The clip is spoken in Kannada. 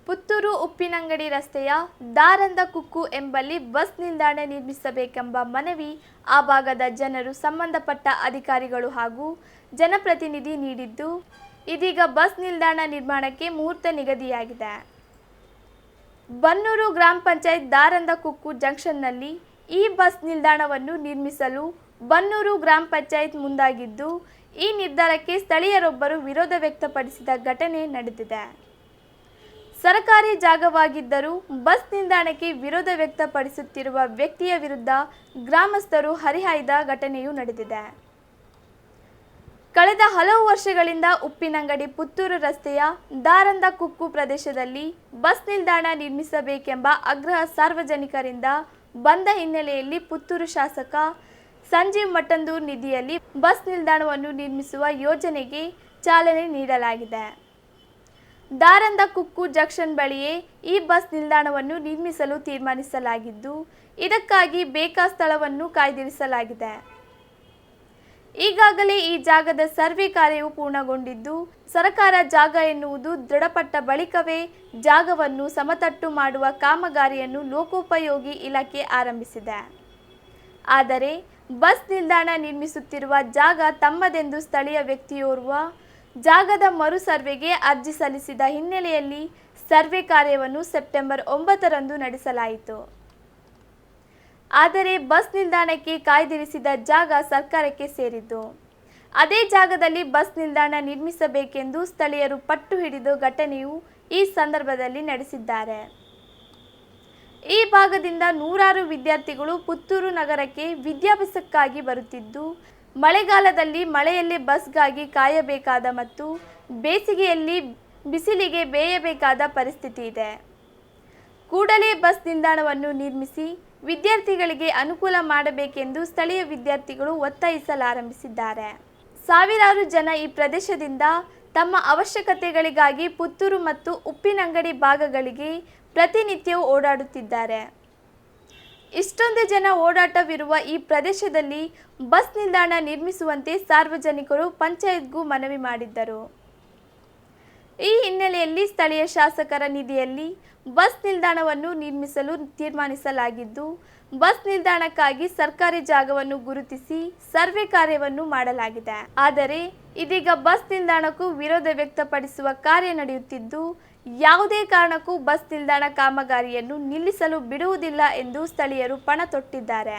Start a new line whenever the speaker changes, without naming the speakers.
ಪುತ್ತೂರು ಉಪ್ಪಿನಂಗಡಿ ರಸ್ತೆಯ ದಾರಂದ ಕುಕ್ಕು ಎಂಬಲ್ಲಿ ಬಸ್ ನಿಲ್ದಾಣ ನಿರ್ಮಿಸಬೇಕೆಂಬ ಮನವಿ ಆ ಭಾಗದ ಜನರು ಸಂಬಂಧಪಟ್ಟ ಅಧಿಕಾರಿಗಳು ಹಾಗೂ ಜನಪ್ರತಿನಿಧಿ ನೀಡಿದ್ದು, ಇದೀಗ ಬಸ್ ನಿಲ್ದಾಣ ನಿರ್ಮಾಣಕ್ಕೆ ಮುಹೂರ್ತ ನಿಗದಿಯಾಗಿದೆ. ಬನ್ನೂರು ಗ್ರಾಮ ಪಂಚಾಯತ್ ದಾರಂದ ಕುಕ್ಕು ಜಂಕ್ಷನ್ನಲ್ಲಿ ಈ ಬಸ್ ನಿಲ್ದಾಣವನ್ನು ನಿರ್ಮಿಸಲು ಬನ್ನೂರು ಗ್ರಾಮ ಪಂಚಾಯತ್ ಮುಂದಾಗಿದ್ದು, ಈ ನಿರ್ಧಾರಕ್ಕೆ ಸ್ಥಳೀಯರೊಬ್ಬರು ವಿರೋಧ ವ್ಯಕ್ತಪಡಿಸಿದ ಘಟನೆ ನಡೆದಿದೆ. ಸರ್ಕಾರಿ ಜಾಗವಾಗಿದ್ದರೂ ಬಸ್ ನಿಲ್ದಾಣಕ್ಕೆ ವಿರೋಧ ವ್ಯಕ್ತಪಡಿಸುತ್ತಿರುವ ವ್ಯಕ್ತಿಯ ವಿರುದ್ಧ ಗ್ರಾಮಸ್ಥರು ಹರಿಹಾಯ್ದ ಘಟನೆಯೂ ನಡೆದಿದೆ. ಕಳೆದ ಹಲವು ವರ್ಷಗಳಿಂದ ಉಪ್ಪಿನಂಗಡಿ ಪುತ್ತೂರು ರಸ್ತೆಯ ದಾರಂದ ಕುಕ್ಕು ಪ್ರದೇಶದಲ್ಲಿ ಬಸ್ ನಿಲ್ದಾಣ ನಿರ್ಮಿಸಬೇಕೆಂಬ ಆಗ್ರಹ ಸಾರ್ವಜನಿಕರಿಂದ ಬಂದ ಹಿನ್ನೆಲೆಯಲ್ಲಿ ಪುತ್ತೂರು ಶಾಸಕ ಸಂಜೀವ್ ಮಠಂದೂರ್ ನಿಧಿಯಲ್ಲಿ ಬಸ್ ನಿಲ್ದಾಣವನ್ನು ನಿರ್ಮಿಸುವ ಯೋಜನೆಗೆ ಚಾಲನೆ ನೀಡಲಾಗಿದೆ. ದಾರಂದ ಕುಕ್ಕು ಜಂಕ್ಷನ್ ಬಳಿಯೇ ಈ ಬಸ್ ನಿಲ್ದಾಣವನ್ನು ನಿರ್ಮಿಸಲು ತೀರ್ಮಾನಿಸಲಾಗಿದ್ದು, ಇದಕ್ಕಾಗಿ ಬೇಕಾ ಸ್ಥಳವನ್ನು ಕಾಯ್ದಿರಿಸಲಾಗಿದೆ. ಈಗಾಗಲೇ ಈ ಜಾಗದ ಸರ್ವೆ ಕಾರ್ಯವು ಪೂರ್ಣಗೊಂಡಿದ್ದು, ಸರ್ಕಾರ ಜಾಗ ಎನ್ನುವುದು ದೃಢಪಟ್ಟ ಬಳಿಕವೇ ಜಾಗವನ್ನು ಸಮತಟ್ಟು ಮಾಡುವ ಕಾಮಗಾರಿಯನ್ನು ಲೋಕೋಪಯೋಗಿ ಇಲಾಖೆ ಆರಂಭಿಸಿದೆ. ಆದರೆ ಬಸ್ ನಿಲ್ದಾಣ ನಿರ್ಮಿಸುತ್ತಿರುವ ಜಾಗ ತಮ್ಮದೆಂದು ಸ್ಥಳೀಯ ವ್ಯಕ್ತಿಯೋರ್ವ ಜಾಗದ ಮರು ಸರ್ವೆಗೆ ಅರ್ಜಿ ಸಲ್ಲಿಸಿದ ಹಿನ್ನೆಲೆಯಲ್ಲಿ ಸರ್ವೆ ಕಾರ್ಯವನ್ನು ಸೆಪ್ಟೆಂಬರ್ 9ರಂದು ನಡೆಸಲಾಯಿತು. ಆದರೆ ಬಸ್ ನಿಲ್ದಾಣಕ್ಕೆ ಕಾಯ್ದಿರಿಸಿದ ಜಾಗ ಸರ್ಕಾರಕ್ಕೆ ಸೇರಿದ್ದು, ಅದೇ ಜಾಗದಲ್ಲಿ ಬಸ್ ನಿಲ್ದಾಣ ನಿರ್ಮಿಸಬೇಕೆಂದು ಸ್ಥಳೀಯರು ಪಟ್ಟು ಹಿಡಿದ ಘಟನೆಯು ಈ ಸಂದರ್ಭದಲ್ಲಿ ನಡೆಸಿದ್ದಾರೆ. ಈ ಭಾಗದಿಂದ ನೂರಾರು ವಿದ್ಯಾರ್ಥಿಗಳು ಪುತ್ತೂರು ನಗರಕ್ಕೆ ವಿದ್ಯಾಭ್ಯಾಸಕ್ಕಾಗಿ ಬರುತ್ತಿದ್ದು, ಮಳೆಗಾಲದಲ್ಲಿ ಮಳೆಯಲ್ಲೇ ಬಸ್ಗಾಗಿ ಕಾಯಬೇಕಾದ ಮತ್ತು ಬೇಸಿಗೆಯಲ್ಲಿ ಬಿಸಿಲಿಗೆ ಬೇಯಬೇಕಾದ ಪರಿಸ್ಥಿತಿ ಇದೆ. ಕೂಡಲೇ ಬಸ್ ನಿಲ್ದಾಣವನ್ನು ನಿರ್ಮಿಸಿ ವಿದ್ಯಾರ್ಥಿಗಳಿಗೆ ಅನುಕೂಲ ಮಾಡಬೇಕೆಂದು ಸ್ಥಳೀಯ ವಿದ್ಯಾರ್ಥಿಗಳು ಒತ್ತಾಯಿಸಲಾರಂಭಿಸಿದ್ದಾರೆ. ಸಾವಿರಾರು ಜನ ಈ ಪ್ರದೇಶದಿಂದ ತಮ್ಮ ಅವಶ್ಯಕತೆಗಳಿಗಾಗಿ ಪುತ್ತೂರು ಮತ್ತು ಉಪ್ಪಿನಂಗಡಿ ಭಾಗಗಳಿಗೆ ಪ್ರತಿನಿತ್ಯವೂ ಓಡಾಡುತ್ತಿದ್ದಾರೆ. ಇಷ್ಟೊಂದು ಜನ ಓಡಾಟವಿರುವ ಈ ಪ್ರದೇಶದಲ್ಲಿ ಬಸ್ ನಿಲ್ದಾಣ ನಿರ್ಮಿಸುವಂತೆ ಸಾರ್ವಜನಿಕರು ಪಂಚಾಯತ್ಗೂ ಮನವಿ ಮಾಡಿದ್ದರು. ಈ ಹಿನ್ನೆಲೆಯಲ್ಲಿ ಸ್ಥಳೀಯ ಶಾಸಕರ ನಿಧಿಯಲ್ಲಿ ಬಸ್ ನಿಲ್ದಾಣವನ್ನು ನಿರ್ಮಿಸಲು ತೀರ್ಮಾನಿಸಲಾಗಿದ್ದು, ಬಸ್ ನಿಲ್ದಾಣಕ್ಕಾಗಿ ಸರ್ಕಾರಿ ಜಾಗವನ್ನು ಗುರುತಿಸಿ ಸರ್ವೆ ಕಾರ್ಯವನ್ನು ಮಾಡಲಾಗಿದೆ. ಆದರೆ ಇದೀಗ ಬಸ್ ನಿಲ್ದಾಣಕ್ಕೂ ವಿರೋಧ ವ್ಯಕ್ತಪಡಿಸುವ ಕಾರ್ಯ ನಡೆಯುತ್ತಿದ್ದು, ಯಾವುದೇ ಕಾರಣಕ್ಕೂ ಬಸ್ ನಿಲ್ದಾಣ ಕಾಮಗಾರಿಯನ್ನು ನಿಲ್ಲಿಸಲು ಬಿಡುವುದಿಲ್ಲ ಎಂದು ಸ್ಥಳೀಯರು ಪಣ ತೊಟ್ಟಿದ್ದಾರೆ.